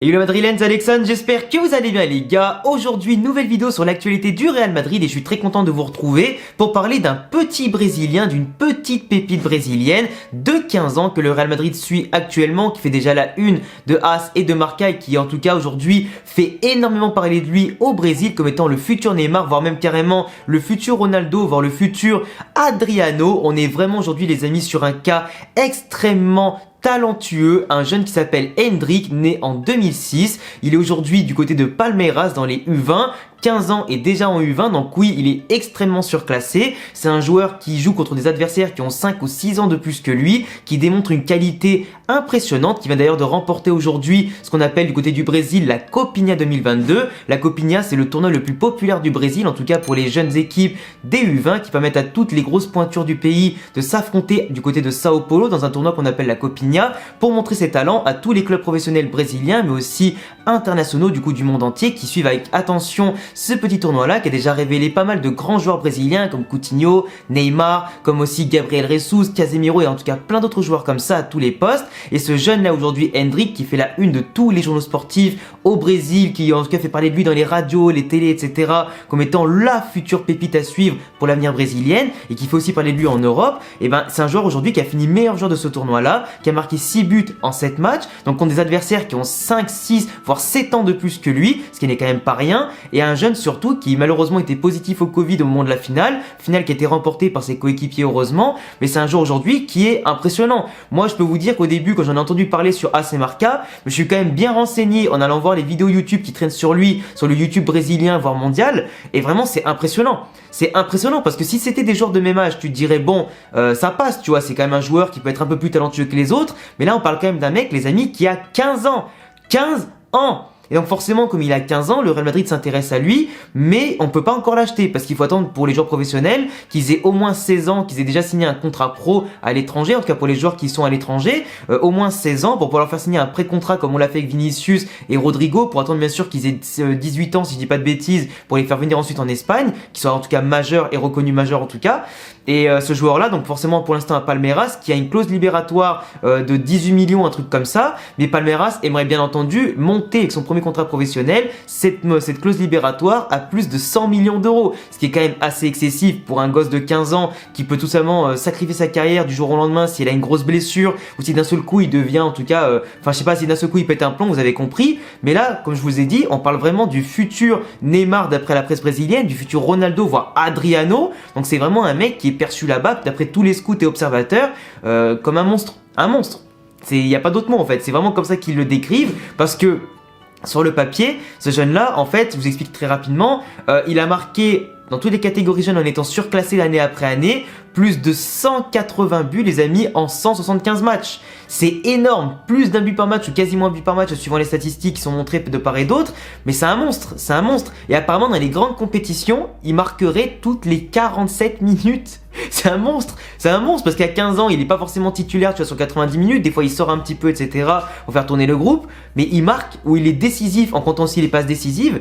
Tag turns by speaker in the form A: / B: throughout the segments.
A: Et le Madrilène, Alexandre, j'espère que vous allez bien les gars. Aujourd'hui, nouvelle vidéo sur l'actualité du Real Madrid et je suis très content de vous retrouver pour parler d'un petit Brésilien, d'une petite pépite brésilienne de 15 ans que le Real Madrid suit actuellement, qui fait déjà la une de AS et de Marca et qui en tout cas aujourd'hui fait énormément parler de lui au Brésil comme étant le futur Neymar, voire même carrément le futur Ronaldo, voire le futur Adriano. On est vraiment aujourd'hui les amis sur un cas extrêmement talentueux, un jeune qui s'appelle Endrick, né en 2006. Il est aujourd'hui du côté de Palmeiras dans les U20. 15 ans et déjà en U20, donc oui, il est extrêmement surclassé. C'est un joueur qui joue contre des adversaires qui ont 5 ou 6 ans de plus que lui, qui démontre une qualité impressionnante, qui vient d'ailleurs de remporter aujourd'hui ce qu'on appelle du côté du Brésil la Copinha 2022. La Copinha, c'est le tournoi le plus populaire du Brésil, en tout cas pour les jeunes équipes des U20, qui permettent à toutes les grosses pointures du pays de s'affronter du côté de Sao Paulo dans un tournoi qu'on appelle la Copinha, pour montrer ses talents à tous les clubs professionnels brésiliens, mais aussi internationaux du coup du monde entier, qui suivent avec attention ce petit tournoi-là qui a déjà révélé pas mal de grands joueurs brésiliens comme Coutinho, Neymar, comme aussi Gabriel Jesus, Casemiro et en tout cas plein d'autres joueurs comme ça à tous les postes. Et ce jeune-là aujourd'hui, Endrick, qui fait la une de tous les journaux sportifs au Brésil, qui en tout cas fait parler de lui dans les radios, les télés, etc. comme étant la future pépite à suivre pour l'avenir brésilienne et qui fait aussi parler de lui en Europe, et ben c'est un joueur aujourd'hui qui a fini meilleur joueur de ce tournoi-là, qui a marqué 6 buts en 7 matchs, donc contre des adversaires qui ont 5, 6, voire 7 ans de plus que lui, ce qui n'est quand même pas rien, et un jeune surtout qui malheureusement était positif au Covid au moment de la finale qui a été remportée par ses coéquipiers heureusement, mais c'est un joueur aujourd'hui qui est impressionnant. Moi je peux vous dire qu'au début quand j'en ai entendu parler sur AS et Marca, je suis quand même bien renseigné en allant voir les vidéos YouTube qui traînent sur lui, sur le YouTube brésilien voire mondial, et vraiment c'est impressionnant. C'est impressionnant parce que si c'était des joueurs de même âge, tu te dirais bon, ça passe, tu vois, c'est quand même un joueur qui peut être un peu plus talentueux que les autres, mais là on parle quand même d'un mec, les amis, qui a 15 ans. 15 ans! Et donc forcément, comme il a 15 ans, le Real Madrid s'intéresse à lui, mais on peut pas encore l'acheter parce qu'il faut attendre pour les joueurs professionnels qu'ils aient au moins 16 ans, qu'ils aient déjà signé un contrat pro à l'étranger, en tout cas pour les joueurs qui sont à l'étranger, au moins 16 ans pour pouvoir leur faire signer un pré-contrat comme on l'a fait avec Vinicius et Rodrigo, pour attendre bien sûr qu'ils aient 18 ans, si je dis pas de bêtises, pour les faire venir ensuite en Espagne, qu'ils soient en tout cas majeurs et reconnus majeurs en tout cas. Et ce joueur-là, donc forcément pour l'instant à Palmeiras, qui a une clause libératoire de 18 millions, un truc comme ça, mais Palmeiras aimerait bien entendu monter avec son premier contrat professionnel cette clause libératoire à plus de 100 millions d'euros, ce qui est quand même assez excessif pour un gosse de 15 ans qui peut tout simplement sacrifier sa carrière du jour au lendemain si il a une grosse blessure ou si d'un seul coup il devient en tout cas, enfin je sais pas, si d'un seul coup il pète un plomb, vous avez compris, mais là comme je vous ai dit, on parle vraiment du futur Neymar d'après la presse brésilienne, du futur Ronaldo voire Adriano, donc c'est vraiment un mec qui est perçu là-bas d'après tous les scouts et observateurs comme un monstre, il n'y a pas d'autre mot en fait, c'est vraiment comme ça qu'ils le décrivent parce que sur le papier, ce jeune-là, en fait, je vous explique très rapidement, il a marqué dans toutes les catégories jeunes en étant surclassé l'année après année, plus de 180 buts les amis en 175 matchs. C'est énorme, plus d'un but par match ou quasiment un but par match suivant les statistiques qui sont montrées de part et d'autre, mais c'est un monstre, c'est un monstre. Et apparemment dans les grandes compétitions, il marquerait toutes les 47 minutes. C'est un monstre parce qu'à 15 ans, il n'est pas forcément titulaire, tu vois, sur 90 minutes, des fois il sort un petit peu, etc. pour faire tourner le groupe, mais il marque ou il est décisif en comptant aussi les passes décisives,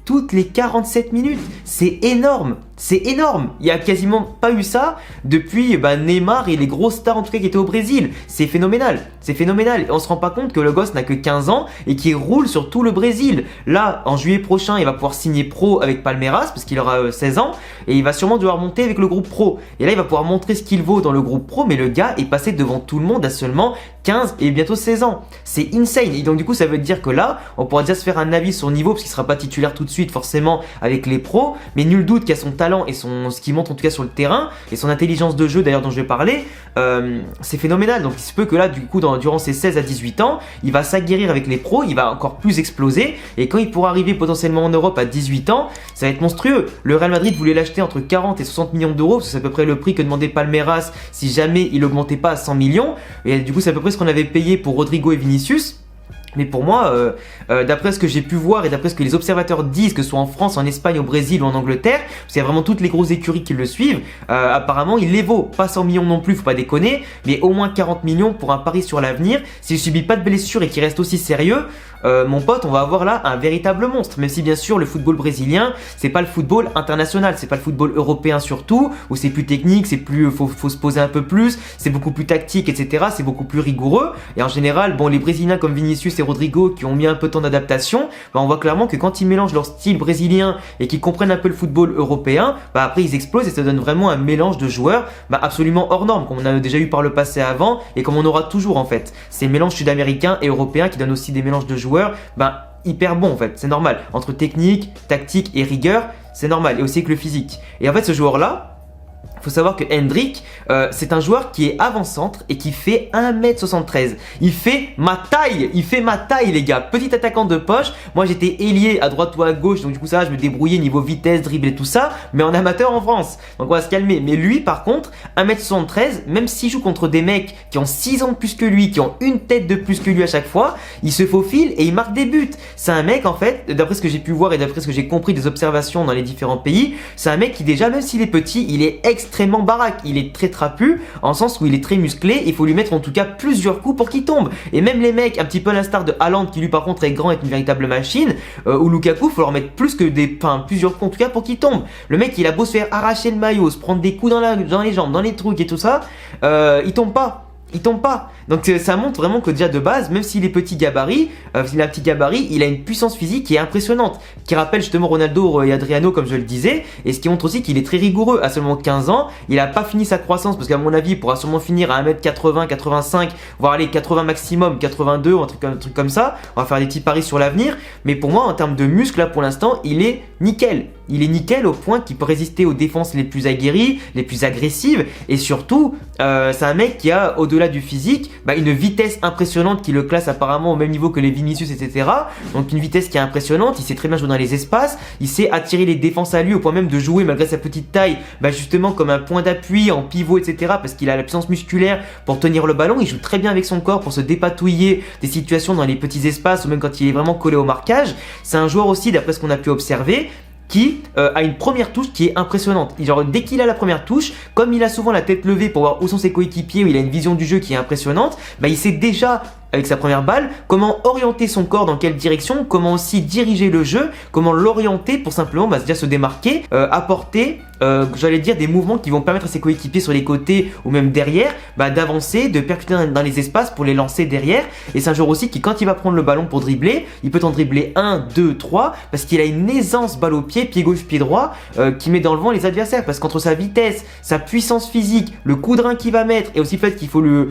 A: toutes les 47 minutes. C'est énorme. C'est énorme. Il n'y a quasiment pas eu ça depuis Neymar et les grosses stars en tout cas qui étaient au Brésil. C'est phénoménal. C'est phénoménal. Et on se rend pas compte que le gosse n'a que 15 ans et qu'il roule sur tout le Brésil. Là, en juillet prochain, il va pouvoir signer pro avec Palmeiras parce qu'il aura 16 ans et il va sûrement devoir monter avec le groupe pro. Et là, il va pouvoir montrer ce qu'il vaut dans le groupe pro, mais le gars est passé devant tout le monde à seulement 15 et bientôt 16 ans. C'est insane. Et donc du coup, ça veut dire que là, on pourra déjà se faire un avis sur le niveau parce qu'il sera pas titulaire tout de suite forcément avec les pros, mais nul doute qu'il y a son talent et ce qu'il montre en tout cas sur le terrain et son intelligence de jeu d'ailleurs dont je vais parler, c'est phénoménal. Donc il se peut que là du coup durant ses 16 à 18 ans il va s'aguerrir avec les pros, il va encore plus exploser et quand il pourra arriver potentiellement en Europe à 18 ans ça va être monstrueux. Le Real Madrid voulait l'acheter entre 40 et 60 millions d'euros parce que c'est à peu près le prix que demandait Palmeiras si jamais il augmentait pas à 100 millions et du coup c'est à peu près ce qu'on avait payé pour Rodrigo et Vinicius. Mais pour moi, d'après ce que j'ai pu voir et d'après ce que les observateurs disent, que ce soit en France, en Espagne, au Brésil ou en Angleterre, parce qu'il y a vraiment toutes les grosses écuries qui le suivent, apparemment il les vaut. Pas 100 millions non plus, faut pas déconner, mais au moins 40 millions pour un pari sur l'avenir. S'il subit pas de blessure et qu'il reste aussi sérieux, mon pote, on va avoir là un véritable monstre. Même si bien sûr le football brésilien, c'est pas le football international, c'est pas le football européen surtout, où c'est plus technique, c'est plus, faut se poser un peu plus, c'est beaucoup plus tactique, etc. C'est beaucoup plus rigoureux. Et en général, bon, les Brésiliens comme Vinicius et Rodrigo qui ont mis un peu de temps d'adaptation, bah, on voit clairement que quand ils mélangent leur style brésilien et qu'ils comprennent un peu le football européen, bah après ils explosent et ça donne vraiment un mélange de joueurs bah, absolument hors norme, comme on a déjà eu par le passé avant et comme on aura toujours en fait. C'est le mélange sud-américain et européen qui donne aussi des mélanges de joueurs bah, hyper bons en fait, c'est normal. Entre technique, tactique et rigueur, c'est normal. Et aussi avec le physique. Et en fait ce joueur-là, faut savoir que Hendrick, c'est un joueur qui est avant-centre et qui fait 1m73. Il fait ma taille les gars. Petit attaquant de poche. Moi j'étais ailier à droite ou à gauche, donc du coup ça je me débrouillais niveau vitesse, dribble et tout ça, mais en amateur en France. Donc on va se calmer. Mais lui par contre, 1m73, même s'il joue contre des mecs qui ont 6 ans de plus que lui, qui ont une tête de plus que lui à chaque fois, il se faufile et il marque des buts. C'est un mec en fait, d'après ce que j'ai pu voir et d'après ce que j'ai compris des observations dans les différents pays, c'est un mec qui déjà, même s'il est petit, il est extrêmement baraque, il est très trapu en le sens où il est très musclé, il faut lui mettre en tout cas plusieurs coups pour qu'il tombe. Et même les mecs un petit peu à l'instar de Haaland qui lui par contre est grand et est une véritable machine, ou Lukaku, faut leur mettre plus que plusieurs coups en tout cas pour qu'il tombe. Le mec il a beau se faire arracher le maillot, se prendre des coups dans les jambes, dans les trucs et tout ça, il tombe pas. Donc ça montre vraiment que déjà de base, même s'il est petit gabarit, s'il a un petit gabarit, il a une puissance physique qui est impressionnante, qui rappelle justement Ronaldo et Adriano comme je le disais, et ce qui montre aussi qu'il est très rigoureux. À seulement 15 ans, il n'a pas fini sa croissance, parce qu'à mon avis il pourra sûrement finir à 1m80, 85, voire aller 80 maximum, 82, un truc comme ça. On va faire des petits paris sur l'avenir, mais pour moi en termes de muscle là pour l'instant il est nickel. Il est nickel au point qu'il peut résister aux défenses les plus aguerries, les plus agressives, et surtout c'est un mec qui a au-delà du physique bah, une vitesse impressionnante qui le classe apparemment au même niveau que les Vinicius, etc. Donc une vitesse qui est impressionnante, il sait très bien jouer dans les espaces, il sait attirer les défenses à lui au point même de jouer malgré sa petite taille, bah, justement comme un point d'appui en pivot, etc. Parce qu'il a la puissance musculaire pour tenir le ballon, il joue très bien avec son corps pour se dépatouiller des situations dans les petits espaces ou même quand il est vraiment collé au marquage. C'est un joueur aussi, d'après ce qu'on a pu observer, qui a une première touche qui est impressionnante. Genre dès qu'il a la première touche, comme il a souvent la tête levée pour voir où sont ses coéquipiers, où il a une vision du jeu qui est impressionnante, bah il sait déjà avec sa première balle, comment orienter son corps dans quelle direction, comment aussi diriger le jeu, comment l'orienter pour simplement bah, déjà se démarquer, apporter, j'allais dire des mouvements qui vont permettre à ses coéquipiers sur les côtés ou même derrière, bah, d'avancer, de percuter dans les espaces pour les lancer derrière. Et c'est un joueur aussi qui quand il va prendre le ballon pour dribbler, il peut en dribbler 1, 2, 3, parce qu'il a une aisance balle au pied, pied gauche, pied droit, qui met dans le vent les adversaires, parce qu'entre sa vitesse, sa puissance physique, le coup de rein qu'il va mettre, et aussi le fait qu'il faut le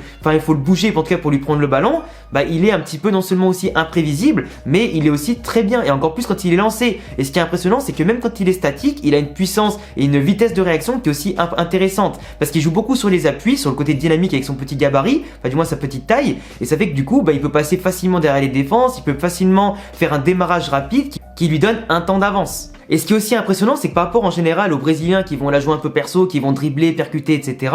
A: bouger en tout cas pour lui prendre le ballon, bah, il est un petit peu non seulement aussi imprévisible, mais il est aussi très bien, et encore plus quand il est lancé. Et ce qui est impressionnant, c'est que même quand il est statique, il a une puissance et une vitesse de réaction qui est aussi intéressante, parce qu'il joue beaucoup sur les appuis, sur le côté dynamique avec son petit gabarit, enfin du moins sa petite taille, et ça fait que du coup, bah, il peut passer facilement derrière les défenses, il peut facilement faire un démarrage rapide qui lui donne un temps d'avance. Et ce qui est aussi impressionnant, c'est que par rapport en général aux Brésiliens qui vont la jouer un peu perso, qui vont dribbler, percuter, etc.,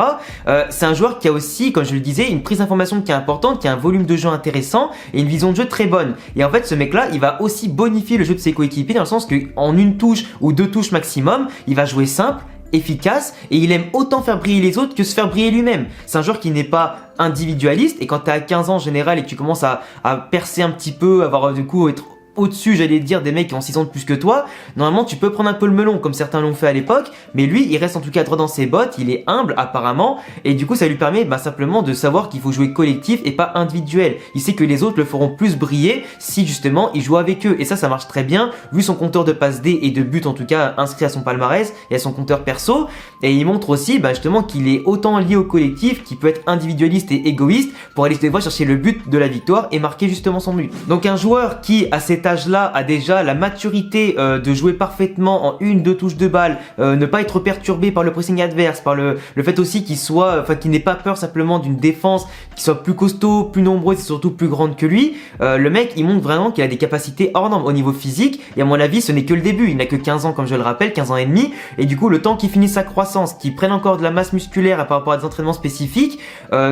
A: c'est un joueur qui a aussi, comme je le disais, une prise d'information qui est importante, qui a un volume de jeu intéressant et une vision de jeu très bonne. Et en fait, ce mec-là, il va aussi bonifier le jeu de ses coéquipiers dans le sens qu'en une touche ou deux touches maximum, il va jouer simple, efficace, et il aime autant faire briller les autres que se faire briller lui-même. C'est un joueur qui n'est pas individualiste, et quand tu as 15 ans en général et que tu commences à percer un petit peu, avoir du coup être au-dessus, j'allais dire, des mecs qui ont 6 ans de plus que toi, normalement tu peux prendre un peu le melon comme certains l'ont fait à l'époque, mais lui il reste en tout cas droit dans ses bottes, il est humble apparemment, et du coup ça lui permet simplement de savoir qu'il faut jouer collectif et pas individuel. Il sait que les autres le feront plus briller si justement il joue avec eux, et ça marche très bien vu son compteur de passes D et de buts en tout cas inscrit à son palmarès et à son compteur perso, et il montre aussi justement qu'il est autant lié au collectif qu'il peut être individualiste et égoïste pour aller des fois chercher le but de la victoire et marquer justement son but. Donc un joueur qui à cet âge-là a déjà la maturité de jouer parfaitement en une, deux touches de balle, ne pas être perturbé par le pressing adverse, par le fait aussi qu'il soit, qu'il n'ait pas peur simplement d'une défense qui soit plus costaud, plus nombreuse et surtout plus grande que lui. Le mec, il montre vraiment qu'il a des capacités hors normes au niveau physique, et à mon avis, ce n'est que le début. Il n'a que 15 ans, comme je le rappelle, 15 ans et demi, et du coup, le temps qu'il finisse sa croissance, qu'il prenne encore de la masse musculaire par rapport à des entraînements spécifiques,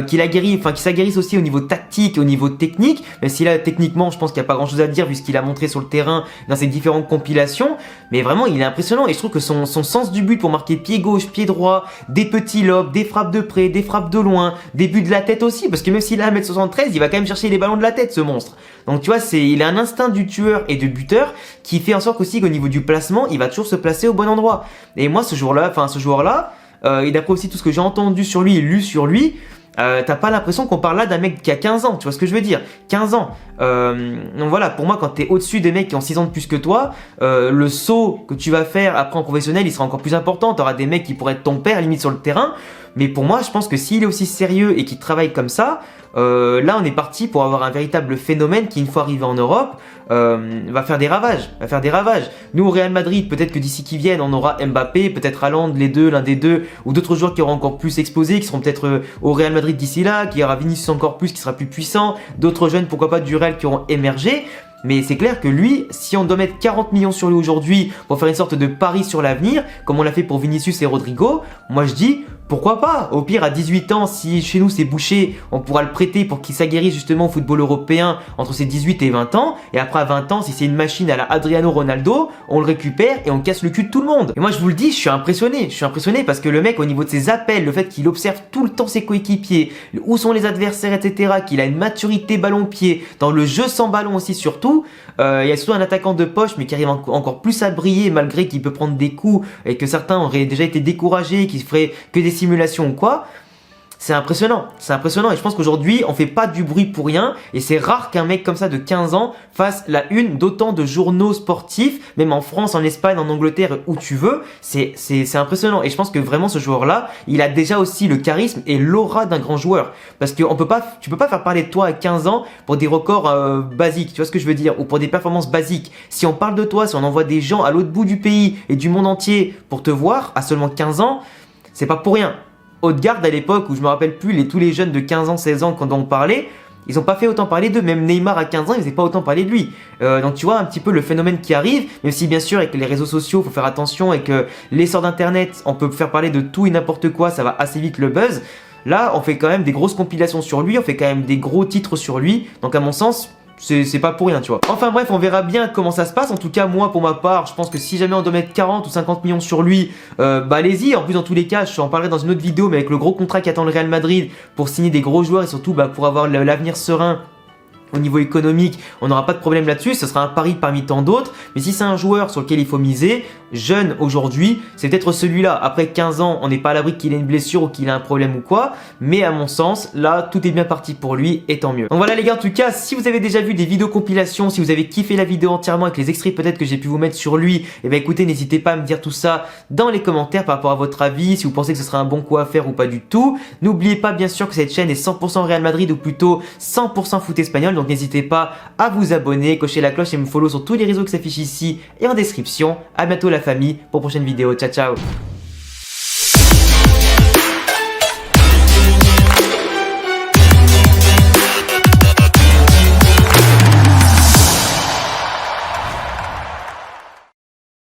A: qu'il s'aguerrisse aussi au niveau tactique, au niveau technique, même si là, techniquement, je pense qu'il n'y a pas grand chose à dire vu ce qu'il a montré sur le terrain dans ses différentes compilations. Mais vraiment, il est impressionnant et je trouve que son sens du but pour marquer pied gauche, pied droit, des petits lobes, des frappes de près, des frappes de loin, des buts de la tête aussi, parce que même s'il a 1m73, il va quand même chercher les ballons de la tête, ce monstre. Donc tu vois, il a un instinct du tueur et du buteur qui fait en sorte aussi qu'au niveau du placement, il va toujours se placer au bon endroit. Et moi, ce joueur-là, et d'après aussi tout ce que j'ai entendu sur lui et lu sur lui, t'as pas l'impression qu'on parle là d'un mec qui a 15 ans, tu vois ce que je veux dire? 15 ans. Donc voilà, pour moi, quand t'es au-dessus des mecs qui ont 6 ans de plus que toi, le saut que tu vas faire après en professionnel, il sera encore plus important. T'auras des mecs qui pourraient être ton père, limite sur le terrain. Mais pour moi, je pense que s'il est aussi sérieux et qu'il travaille comme ça, là, on est parti pour avoir un véritable phénomène qui, une fois arrivé en Europe, va faire des ravages. Nous, au Real Madrid, peut-être que d'ici qu'ils viennent, on aura Mbappé, peut-être Haaland, l'un des deux, ou d'autres joueurs qui auront encore plus explosé, qui seront peut-être au Real Madrid d'ici là, qui aura Vinicius encore plus, qui sera plus puissant, d'autres jeunes, pourquoi pas du Real qui auront émergé. Mais c'est clair que lui, si on doit mettre 40 millions sur lui aujourd'hui pour faire une sorte de pari sur l'avenir, comme on l'a fait pour Vinicius et Rodrigo, moi je dis pourquoi pas. Au pire, à 18 ans, si chez nous c'est bouché, on pourra le prêter pour qu'il s'aguerrisse justement au football européen entre ses 18 et 20 ans. Et après à 20 ans, si c'est une machine à la Adriano Ronaldo, on le récupère et on casse le cul de tout le monde. Et moi je vous le dis, je suis impressionné parce que le mec, au niveau de ses appels, le fait qu'il observe tout le temps ses coéquipiers, où sont les adversaires, etc., qu'il a une maturité ballon-pied, dans le jeu sans ballon aussi surtout, il y a surtout un attaquant de poche mais qui arrive encore plus à briller malgré qu'il peut prendre des coups et que certains auraient déjà été découragés, qui ferait que des simulations ou quoi. C'est impressionnant et je pense qu'aujourd'hui on fait pas du bruit pour rien et c'est rare qu'un mec comme ça de 15 ans fasse la une d'autant de journaux sportifs, même en France, en Espagne, en Angleterre, où tu veux. C'est impressionnant et je pense que vraiment ce joueur là, il a déjà aussi le charisme et l'aura d'un grand joueur parce que tu peux pas faire parler de toi à 15 ans pour des records basiques, tu vois ce que je veux dire, ou pour des performances basiques. Si on parle de toi, si on envoie des gens à l'autre bout du pays et du monde entier pour te voir à seulement 15 ans, c'est pas pour rien. Haute-Garde à l'époque où je me rappelle plus, tous les jeunes de 15 ans, 16 ans quand on parlait, ils ont pas fait autant parler d'eux. Même Neymar à 15 ans, il faisait pas autant parler de lui. Donc tu vois un petit peu le phénomène qui arrive, même si bien sûr avec les réseaux sociaux, faut faire attention et que l'essor d'internet, on peut faire parler de tout et n'importe quoi, ça va assez vite le buzz. Là, on fait quand même des grosses compilations sur lui, on fait quand même des gros titres sur lui. Donc à mon sens, c'est pas pour rien, tu vois. Enfin bref, on verra bien comment ça se passe. En tout cas, moi, pour ma part, je pense que si jamais on doit mettre 40 ou 50 millions sur lui, bah allez-y. En plus, dans tous les cas, je en parlerai dans une autre vidéo, mais avec le gros contrat qu'attend le Real Madrid pour signer des gros joueurs et surtout pour avoir l'avenir serein. Au niveau économique, on n'aura pas de problème là-dessus, ce sera un pari parmi tant d'autres. Mais si c'est un joueur sur lequel il faut miser, jeune aujourd'hui, c'est peut-être celui-là. Après 15 ans, on n'est pas à l'abri qu'il ait une blessure ou qu'il ait un problème ou quoi. Mais à mon sens, là, tout est bien parti pour lui et tant mieux. Donc voilà les gars, en tout cas, si vous avez déjà vu des vidéos compilations, si vous avez kiffé la vidéo entièrement avec les extraits peut-être que j'ai pu vous mettre sur lui, et ben écoutez, n'hésitez pas à me dire tout ça dans les commentaires par rapport à votre avis, si vous pensez que ce sera un bon coup à faire ou pas du tout. N'oubliez pas bien sûr que cette chaîne est 100% Real Madrid ou plutôt 100% foot espagnol, donc n'hésitez pas à vous abonner, cocher la cloche et me follow sur tous les réseaux qui s'affichent ici et en description. À bientôt la famille pour une prochaine vidéo. Ciao ciao.